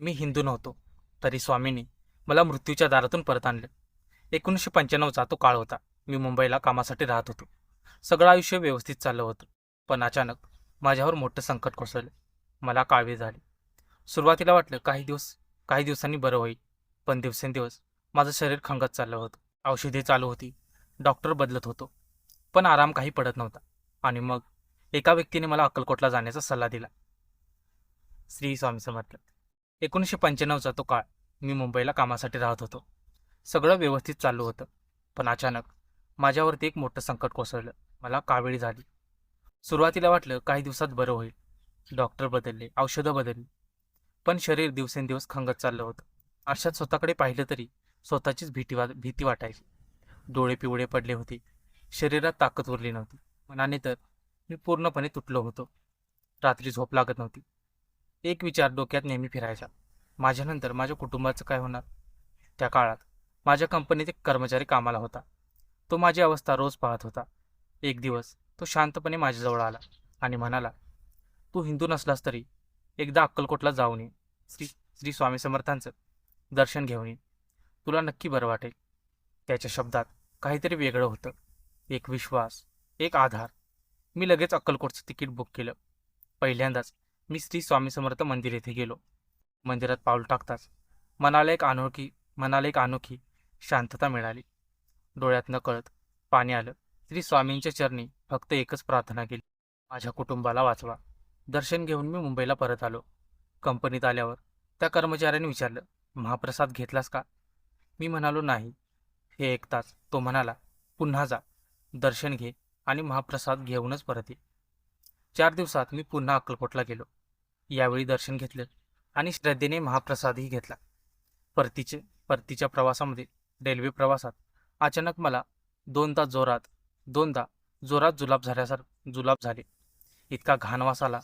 मी हिंदू नव्हतो, तरी स्वामींनी मला मृत्यूच्या दारातून परत आणलं. 1995चा तो काळ होता. मी मुंबईला कामासाठी राहत होतो. सगळं आयुष्य व्यवस्थित चाललं होतं. पण अचानक माझ्यावर मोठं संकट कोसळलं. मला काळवीळ झाली. सुरुवातीला वाटलं काही दिवसांनी बरं होईल. पण दिवसेंदिवस माझं शरीर खंगत चाललं होतं. औषधे चालू होती. डॉक्टर बदलत होतो. पण आराम काही पडत नव्हता. आणि मग एका व्यक्तीने मला अक्कलकोटला जाण्याचा सल्ला दिला. श्री स्वामी समर्थ. 1995चा तो काळ. मी मुंबईला कामासाठी राहत होतो. सगळं व्यवस्थित चालू होतं. पण अचानक माझ्यावरती एक मोठं संकट कोसळलं. मला कावेळी झाली. सुरुवातीला वाटलं काही दिवसात बरं होईल. डॉक्टर बदलले, औषधं बदलली. पण शरीर दिवसेंदिवस खंगत चाललं होतं. आरशात स्वतःकडे पाहिलं तरी स्वतःचीच भीती वाटायची. डोळे पिवळे पडले होते. शरीरात ताकद उरली नव्हती. मनाने तर मी पूर्णपणे तुटलो होतो. रात्री झोप लागत नव्हती. एक विचार डोक्यात नेहमी फिरायचा. माझ्यानंतर माझ्या कुटुंबाचं काय होणार? त्या काळात माझ्या कंपनीत एक कर्मचारी कामाला होता. तो माझी अवस्था रोज पाहत होता. एक दिवस तो शांतपणे माझ्याजवळ आला आणि म्हणाला, "तू हिंदू नसलास तरी एकदा अक्कलकोटला जाऊन ये. श्री श्री स्वामी समर्थांचं दर्शन घेऊन ये. तुला नक्की बरं वाटेल." त्याच्या शब्दात काहीतरी वेगळं होतं. एक विश्वास, एक आधार. मी लगेच अक्कलकोटचं तिकीट बुक केलं. पहिल्यांदाच मी श्री स्वामी समर्थ मंदिर येथे गेलो. मंदिरात पाऊल टाकताच मनाला एक अनोखी शांतता मिळाली. डोळ्यात नकळत पाणी आलं. श्री स्वामींच्या चरणी फक्त एकच प्रार्थना केली, माझ्या कुटुंबाला वाचवा. दर्शन घेऊन मी मुंबईला परत आलो. कंपनीत आल्यावर त्या कर्मचाऱ्याने विचारलं, "महाप्रसाद घेतलास का?" मी म्हणालो, "नाही." हे ऐकताच तो म्हणाला, "पुन्हा जा, दर्शन घे आणि महाप्रसाद घेऊनच परत ये." 4 दिवसात मी पुन्हा अक्कलकोटला गेलो. यावेळी दर्शन घेतलं आणि श्रद्धेने महाप्रसादही घेतला. परतीच्या प्रवासामध्ये रेल्वे प्रवासात अचानक मला दोनदा जोरात दोनदा जोरात जुलाब झाले. इतका घाण वास आला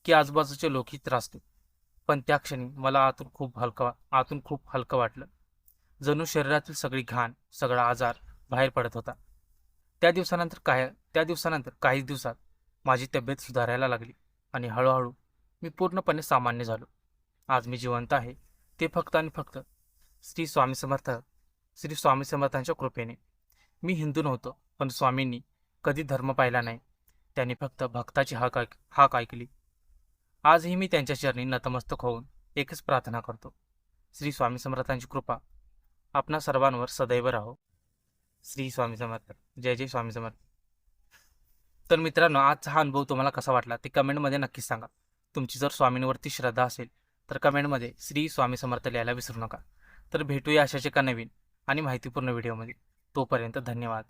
की आजूबाजूचे लोकही त्रासले. पण त्या क्षणी मला आतून खूप हलकं वाटलं. जणू शरीरातील सगळी घाण, सगळा आजार बाहेर पडत होता. त्या दिवसानंतर काही दिवसात माझी तब्येत सुधारायला लागली आणि हळूहळू मी पूर्णपणे सामान्य झालो. आज मी जिवंत आहे ते फक्त आणि फक्त श्री स्वामी समर्थ श्री स्वामी समर्थांच्या कृपेने. मी हिंदू नव्हतो, पण स्वामींनी कधी धर्म पाहिला नाही. त्यांनी फक्त भक्ताची हाक ऐकली. आजही मी त्यांच्या चरणी नतमस्तक होऊन एकच प्रार्थना करतो, श्री स्वामी समर्थांची कृपा आपणा सर्वांवर सदैव राहो. श्री स्वामी समर्थ. जय जय स्वामी समर्थ. तर मित्रांनो, आजचा हा अनुभव तुम्हाला कसा वाटला ते कमेंटमध्ये नक्कीच सांगा. तुमची जर स्वामींवरती श्रद्धा असेल तर कमेंटमध्ये श्री स्वामी समर्थ लिहायला विसरू नका. तर भेटूया अशाच एका नवीन आणि माहितीपूर्ण व्हिडिओमध्ये. तोपर्यंत धन्यवाद.